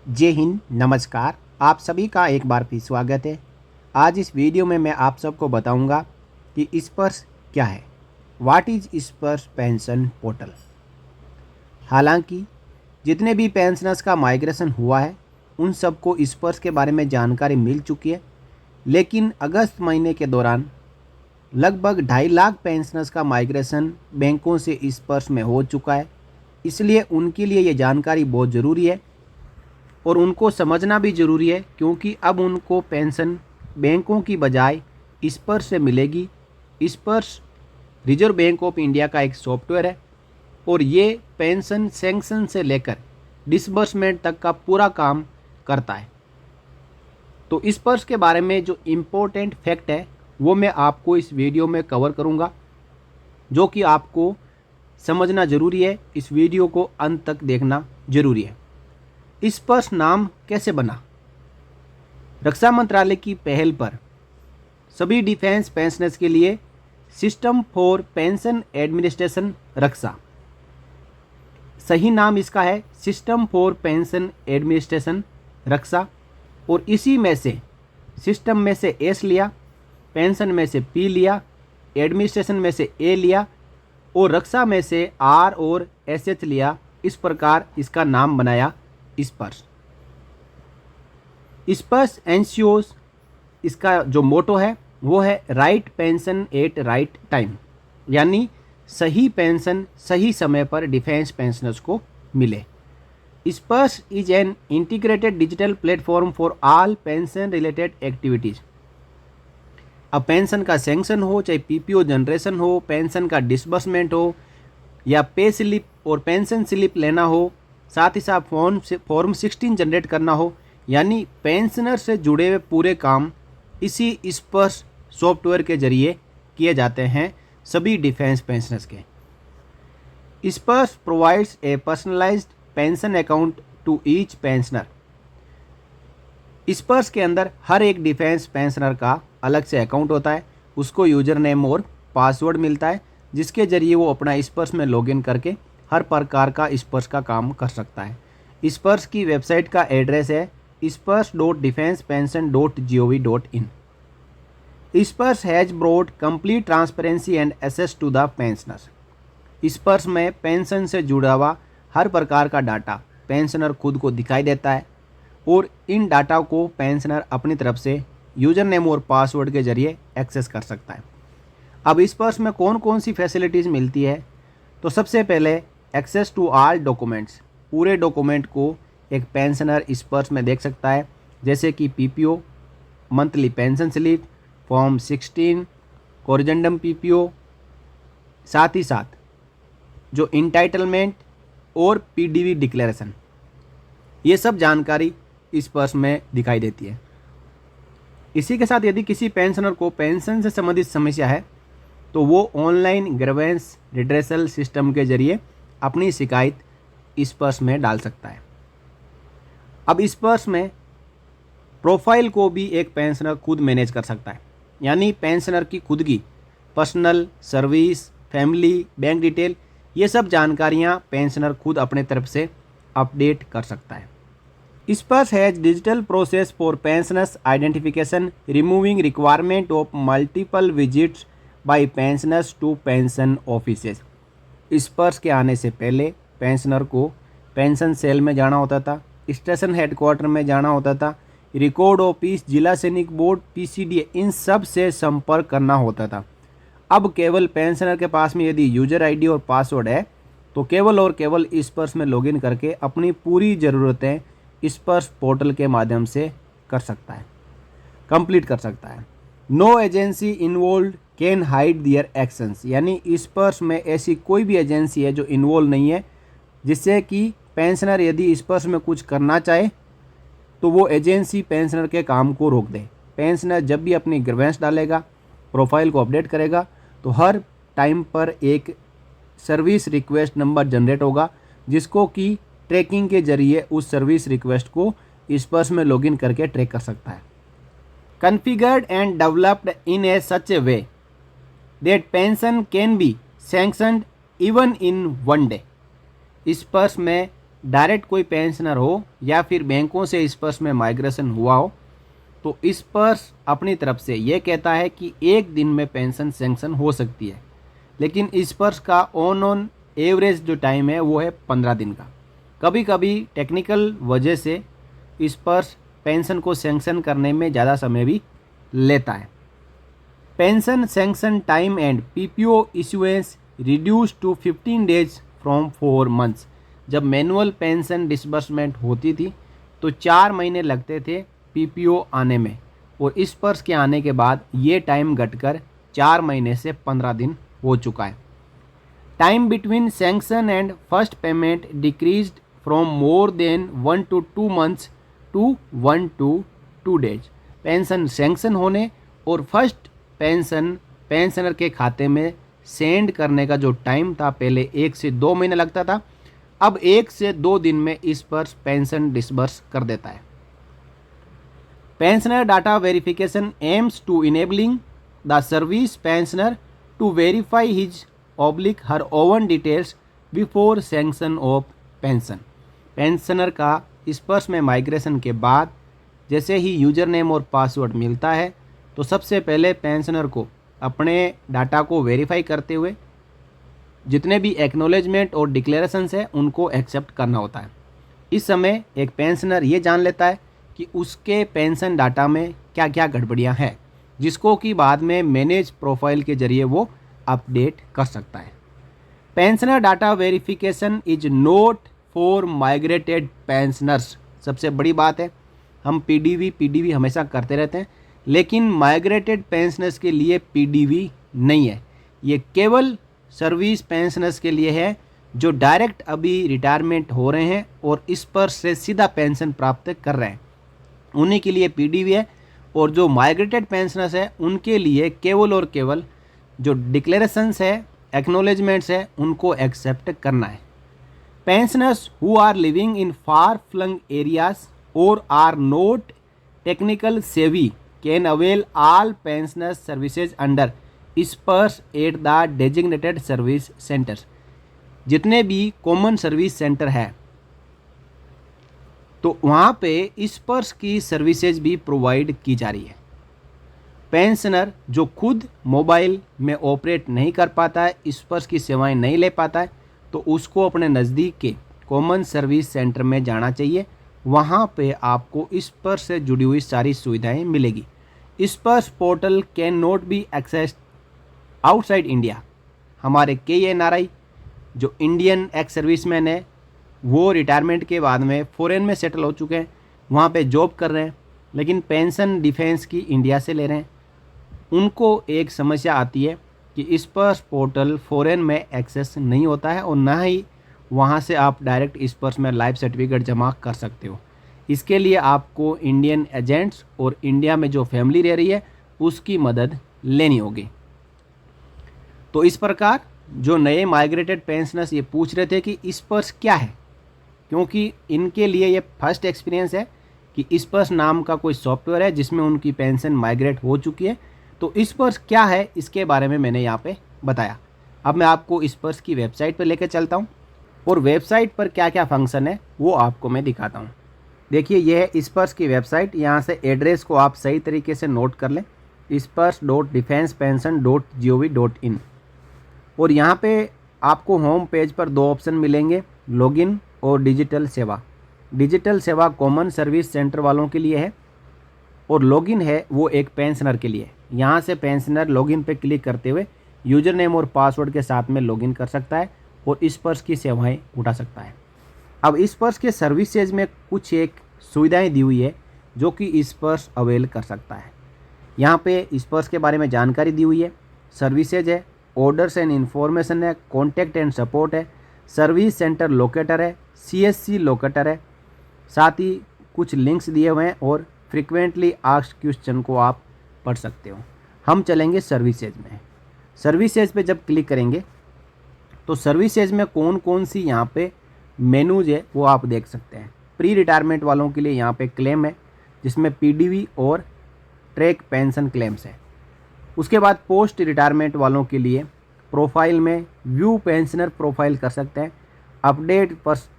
जय हिंद, नमस्कार। आप सभी का एक बार फिर स्वागत है। आज इस वीडियो में मैं आप सबको बताऊंगा कि स्पर्श क्या है। व्हाट इज स्पर्श पेंशन पोर्टल। हालांकि जितने भी पेंशनर्स का माइग्रेशन हुआ है उन सबको स्पर्श के बारे में जानकारी मिल चुकी है, लेकिन अगस्त महीने के दौरान लगभग 2.5 लाख पेंशनर्स का माइग्रेशन बैंकों से स्पर्श में हो चुका है। इसलिए उनके लिए ये जानकारी बहुत ज़रूरी है और उनको समझना भी ज़रूरी है, क्योंकि अब उनको पेंशन बैंकों की बजाय स्पर्श से मिलेगी। स्पर्श रिजर्व बैंक ऑफ इंडिया का एक सॉफ्टवेयर है और ये पेंशन सैंक्शन से लेकर डिसबर्समेंट तक का पूरा काम करता है। तो स्पर्श के बारे में जो इम्पोर्टेंट फैक्ट है वो मैं आपको इस वीडियो में कवर करूँगा, जो कि आपको समझना ज़रूरी है। इस वीडियो को अंत तक देखना ज़रूरी है। स्पर्श नाम कैसे बना? रक्षा मंत्रालय की पहल पर सभी डिफेंस पेंशनर्स के लिए सिस्टम फॉर पेंशन एडमिनिस्ट्रेशन रक्षा, सही नाम इसका है सिस्टम फॉर पेंशन एडमिनिस्ट्रेशन रक्षा, और इसी में से सिस्टम में से एस लिया, पेंशन में से पी लिया, एडमिनिस्ट्रेशन में से ए लिया और रक्षा में से आर और एस एच लिया। इस प्रकार इसका नाम बनाया स्पर्श। स्पर्श एंश्योर्स, इसका जो मोटो है वो है right pension at right time, यानी सही पेंशन सही समय पर डिफेंस पेंशनर्स को मिले। स्पर्श is an integrated digital platform for all pension related activities. अब पेंशन का सैंक्शन हो, चाहे पीपीओ जनरेशन हो, पेंशन का डिसबर्समेंट हो या पे स्लिप और पेंशन स्लिप लेना हो, साथ ही साथ फॉर्म 16 जनरेट करना हो, यानी पेंशनर से जुड़े हुए पूरे काम इसी स्पर्श सॉफ्टवेयर के जरिए किए जाते हैं सभी डिफेंस पेंशनर्स के। Sparsh provides a personalised pension account to each pensioner. Sparsh के अंदर हर एक डिफेंस पेंशनर का अलग से अकाउंट होता है, उसको यूजर नेम और पासवर्ड मिलता है, जिसके जरिए वो अपना स्पर्श में लॉगिन करके हर प्रकार का स्पर्श का काम कर सकता है। स्पर्श की वेबसाइट का एड्रेस है spurs.defensepension.gov.in। Sparsh has brought complete transparency and access to the pensioners. Sparsh में पेंशन से जुड़ा हुआ हर प्रकार का डाटा पेंशनर खुद को दिखाई देता है और इन डाटा को पेंशनर अपनी तरफ से यूजर नेम और पासवर्ड के जरिए एक्सेस कर सकता है। अब स्पर्श में कौन कौन सी फैसिलिटीज़ मिलती है? तो सबसे पहले एक्सेस टू ऑल डॉक्यूमेंट्स, पूरे डॉक्यूमेंट को एक पेंशनर स्पर्श में देख सकता है, जैसे कि PPO, monthly pension slip, form 16, corrigendum PPO, साथ ही साथ जो इंटाइटलमेंट और पीडीवी डिक्लेरेशन, ये सब जानकारी स्पर्श में दिखाई देती है। इसी के साथ यदि किसी पेंशनर को पेंशन से संबंधित समस्या है तो वो ऑनलाइन ग्रीवेंस रिड्रेसल सिस्टम के जरिए अपनी शिकायत स्पर्श में डाल सकता है। अब स्पर्श में प्रोफाइल को भी एक पेंशनर खुद मैनेज कर सकता है, यानी पेंशनर की खुद की personal, service, family, bank detail, ये सब जानकारियां पेंशनर खुद अपने तरफ से अपडेट कर सकता है। Sparsh has digital process for pensioners identification, removing requirement of multiple visits by pensioners to pension offices. Sparsh के आने से पहले पेंशनर को पेंशन सेल में जाना होता था, स्टेशन हेडक्वार्टर में जाना होता था, रिकॉर्ड ऑफिस, जिला सैनिक बोर्ड, पीसीडीए, इन सब से संपर्क करना होता था। अब केवल पेंशनर के पास में यदि यूजर आईडी और पासवर्ड है तो केवल और केवल स्पर्श में लॉगिन करके अपनी पूरी ज़रूरतें स्पर्श पोर्टल के माध्यम से कर सकता है, कंप्लीट कर सकता है। No agency involve can hide their actions, यानी स्पर्श में ऐसी कोई भी एजेंसी है जो इन्वॉल्व नहीं है, जिससे कि पेंशनर यदि स्पर्श में कुछ करना चाहे तो वो एजेंसी पेंशनर के काम को रोक दे। पेंशनर जब भी अपनी ग्रीवेंस डालेगा, प्रोफाइल को अपडेट करेगा, तो हर टाइम पर एक सर्विस रिक्वेस्ट नंबर जनरेट होगा, जिसको कि ट्रैकिंग के जरिए उस सर्विस रिक्वेस्ट को स्पर्श में लॉगिन करके ट्रैक कर सकता है। Configured and developed in A such A way that pension can be sanctioned even in 1 day. स्पर्श में डायरेक्ट कोई पेंशनर हो या फिर बैंकों से स्पर्श में माइग्रेशन हुआ हो, तो स्पर्श अपनी तरफ से ये कहता है कि एक दिन में पेंशन सेंक्शन हो सकती है, लेकिन स्पर्श का ऑन एवरेज जो टाइम है वो है 15 दिन का। कभी कभी टेक्निकल वजह से स्पर्श पेंशन को सेंक्शन करने में ज़्यादा समय भी लेता है। Pension sanction time and PPO issuance reduce to 15 days from 4 months. जब मैनुअल पेंशन डिसबर्समेंट होती थी तो 4 महीने लगते थे पीपीओ आने में, और स्पर्श के आने के बाद ये टाइम घटकर 4 महीने से 15 दिन हो चुका है। Time between sanction and first payment decreased from more than 1 to 2 months to 1 to 2 days। Pension sanction होने और फर्स्ट पेंशनर के खाते में सेंड करने का जो टाइम था पहले 1 से 2 महीने लगता था, अब 1 से 2 दिन में इस पर पेंशन डिसबर्स कर देता है। Pensioner data verification aims to enabling the service pensioner to verify his her own details before sanction of pension. Pensioner का स्पर्श में माइग्रेशन के बाद जैसे ही यूजर नेम और पासवर्ड मिलता है तो सबसे पहले पेंशनर को अपने डाटा को वेरीफाई करते हुए जितने भी एक्नॉलेजमेंट और डिक्लेरेशंस है उनको एक्सेप्ट करना होता है। इस समय एक पेंशनर ये जान लेता है कि उसके पेंशन डाटा में क्या क्या गड़बड़ियाँ हैं, जिसको कि बाद में मैनेज प्रोफाइल के जरिए वो अपडेट कर सकता है। Pensioner data verification is note for migrated pensioners. सबसे बड़ी बात है, हम पीडीवी हमेशा करते रहते हैं, लेकिन माइग्रेटेड पेंशनर्स के लिए पीडीवी नहीं है। ये केवल सर्विस पेंशनर्स के लिए है जो डायरेक्ट अभी रिटायरमेंट हो रहे हैं और इस पर से सीधा पेंशन प्राप्त कर रहे हैं, उन्हीं के लिए पीडीवी है। और जो माइग्रेटेड पेंशनर्स है उनके लिए केवल और केवल जो डिक्लेरेशंस है, एक्नॉलेजमेंट्स है, उनको एक्सेप्ट करना है। Pensioners who are living in far flung areas और are not technical savvy can avail all pensioners services under Sparsh at the designated service centres. जितने भी कॉमन सर्विस सेंटर है तो वहाँ पे स्पर्श की सर्विसेज भी प्रोवाइड की जा रही है। पेंशनर जो खुद मोबाइल में ऑपरेट नहीं कर पाता है, स्पर्श की सेवाएं नहीं ले पाता है, तो उसको अपने नज़दीक के कॉमन सर्विस सेंटर में जाना चाहिए। वहाँ पे आपको स्पर्श से जुड़ी हुई सारी सुविधाएं मिलेगी। स्पर्श portal can not be accessed outside India. हमारे KNRI जो इंडियन एक्स सर्विसमैन है वो रिटायरमेंट के बाद में फ़ॉरेन में सेटल हो चुके हैं, वहाँ पे जॉब कर रहे हैं, लेकिन पेंशन डिफेंस की इंडिया से ले रहे हैं। उनको एक समस्या आती है कि स्पर्श पोर्टल फ़ॉरेन में एक्सेस नहीं होता है और ना ही वहाँ से आप डायरेक्ट स्पर्श में लाइफ सर्टिफिकेट जमा कर सकते हो। इसके लिए आपको इंडियन एजेंट्स और इंडिया में जो फैमिली रह रही है उसकी मदद लेनी होगी। तो इस प्रकार जो नए माइग्रेटेड पेंशनर्स ये पूछ रहे थे कि स्पर्श क्या है, क्योंकि इनके लिए ये फर्स्ट एक्सपीरियंस है कि स्पर्श नाम का कोई सॉफ्टवेयर है जिसमें उनकी पेंशन माइग्रेट हो चुकी है। तो स्पर्श क्या है इसके बारे में मैंने यहाँ पे बताया। अब मैं आपको स्पर्श की वेबसाइट पर लेकर चलता हूँ और वेबसाइट पर क्या क्या फंक्शन है वो आपको मैं दिखाता हूँ। देखिए यह है स्पर्श की वेबसाइट। यहाँ से एड्रेस को आप सही तरीके से नोट कर लें, spurs.defensepension.gov.in। और यहाँ पे आपको होम पेज पर 2 ऑप्शन मिलेंगे, लॉगिन और डिजिटल सेवा। डिजिटल सेवा कॉमन सर्विस सेंटर वालों के लिए है और लॉगिन है वो एक पेंशनर के लिए। यहाँ से पेंशनर लॉगिन पे क्लिक करते हुए यूजर नेम और पासवर्ड के साथ में लॉगिन कर सकता है और स्पर्श की सेवाएं उठा सकता है। अब स्पर्श के सर्विसेज में कुछ एक सुविधाएं दी हुई है जो कि स्पर्श अवेल कर सकता है। यहाँ पे स्पर्श के बारे में जानकारी दी हुई है, सर्विसेज है, ऑर्डर्स एंड इन्फॉर्मेशन है, कॉन्टैक्ट एंड सपोर्ट है, सर्विस सेंटर लोकेटर है, CSC लोकेटर है, साथ ही कुछ लिंक्स दिए हुए हैं और फ्रिक्वेंटली आस्क्ड क्वेश्चन को आप पढ़ सकते हो। हम चलेंगे सर्विसेज में। सर्विसेज पे जब क्लिक करेंगे तो सर्विसेज में कौन कौन सी यहाँ पे मेनूज है वो आप देख सकते हैं। प्री रिटायरमेंट वालों के लिए यहाँ पे क्लेम है जिसमें PDV और ट्रैक पेंशन क्लेम्स है। उसके बाद पोस्ट रिटायरमेंट वालों के लिए प्रोफाइल में व्यू पेंशनर प्रोफाइल कर सकते हैं अपडेट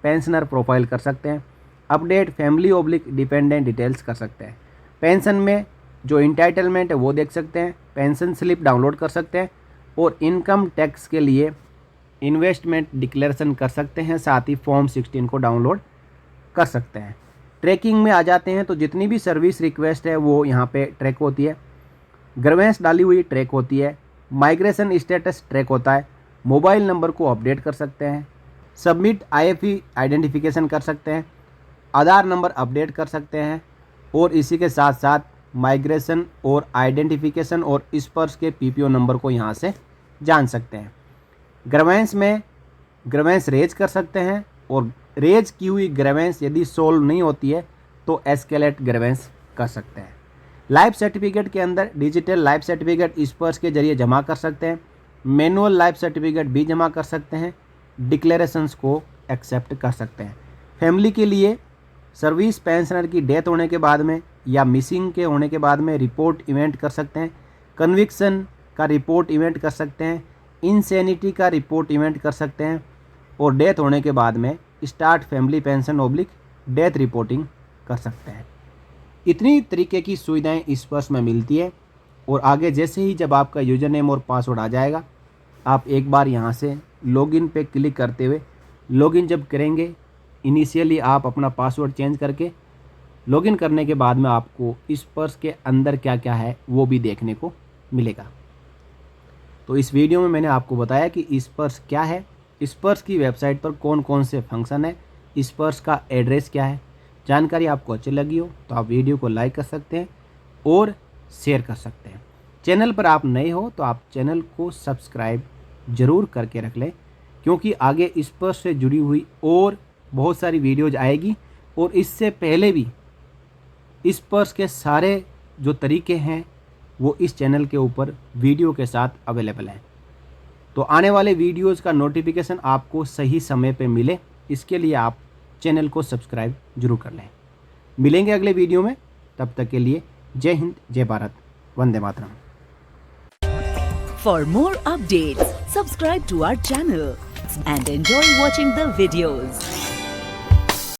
पेंशनर प्रोफाइल कर सकते हैं, update family oblique dependent details कर सकते हैं, पेंशन में जो इंटाइटलमेंट है वो देख सकते हैं, पेंशन स्लिप डाउनलोड कर सकते हैं और इनकम टैक्स के लिए इन्वेस्टमेंट डिक्लेरेशन कर सकते हैं, साथ ही फॉर्म 16 को डाउनलोड कर सकते हैं। ट्रैकिंग में आ जाते हैं तो जितनी भी सर्विस रिक्वेस्ट है वो यहाँ पे ट्रैक होती है, ग्रीवेंस डाली हुई ट्रैक होती है, माइग्रेशन स्टेटस ट्रैक होता है, मोबाइल नंबर को अपडेट कर सकते हैं, सबमिट IFE आइडेंटिफिकेशन कर सकते हैं, आधार नंबर अपडेट कर सकते हैं और इसी के साथ साथ माइग्रेशन और आइडेंटिफिकेशन और स्पर्श के PPO नंबर को यहाँ से जान सकते हैं। ग्रीवेंस में ग्रीवेंस रेज कर सकते हैं और रेज की हुई ग्रीवेंस यदि सोल्व नहीं होती है तो एस्केलेट ग्रीवेंस कर सकते हैं। लाइफ सर्टिफिकेट के अंदर डिजिटल लाइफ सर्टिफिकेट स्पर्श के जरिए जमा कर सकते हैं, मैनुअल लाइफ सर्टिफिकेट भी जमा कर सकते हैं, डिक्लेरेशंस को एक्सेप्ट कर सकते हैं। फैमिली के लिए सर्विस पेंशनर की डेथ होने के बाद में या मिसिंग के होने के बाद में रिपोर्ट इवेंट कर सकते हैं, कन्विक्शन का रिपोर्ट इवेंट कर सकते हैं, इंसैनिटी का रिपोर्ट इवेंट कर सकते हैं और डेथ होने के बाद में start family pension oblique death reporting कर सकते हैं। इतनी तरीके की सुविधाएं स्पर्श में मिलती है और आगे जैसे ही जब आपका यूज़र नेम और पासवर्ड आ जाएगा, आप एक बार यहाँ से लॉगिन पे क्लिक करते हुए लॉगिन जब करेंगे, इनिशियली आप अपना पासवर्ड चेंज करके लॉगिन करने के बाद में आपको स्पर्श के अंदर क्या क्या है वो भी देखने को मिलेगा। तो इस वीडियो में मैंने आपको बताया कि स्पर्श क्या है, स्पर्श की वेबसाइट पर कौन कौन से फंक्शन है, स्पर्श का एड्रेस क्या है। जानकारी आपको अच्छी लगी हो तो आप वीडियो को लाइक कर सकते हैं और शेयर कर सकते हैं। चैनल पर आप नए हो तो आप चैनल को सब्सक्राइब ज़रूर करके रख लें, क्योंकि आगे स्पर्श से जुड़ी हुई और बहुत सारी वीडियोज आएगी और इससे पहले भी स्पर्श के सारे जो तरीके हैं वो इस चैनल के ऊपर वीडियो के साथ अवेलेबल हैं। तो आने वाले वीडियोज़ का नोटिफिकेशन आपको सही समय पे मिले, इसके लिए आप चैनल को सब्सक्राइब जरूर कर लें। मिलेंगे अगले वीडियो में, तब तक के लिए जय हिंद, जय Bharat, Vande Mataram. For more updates, subscribe to our channel and enjoy watching the videos.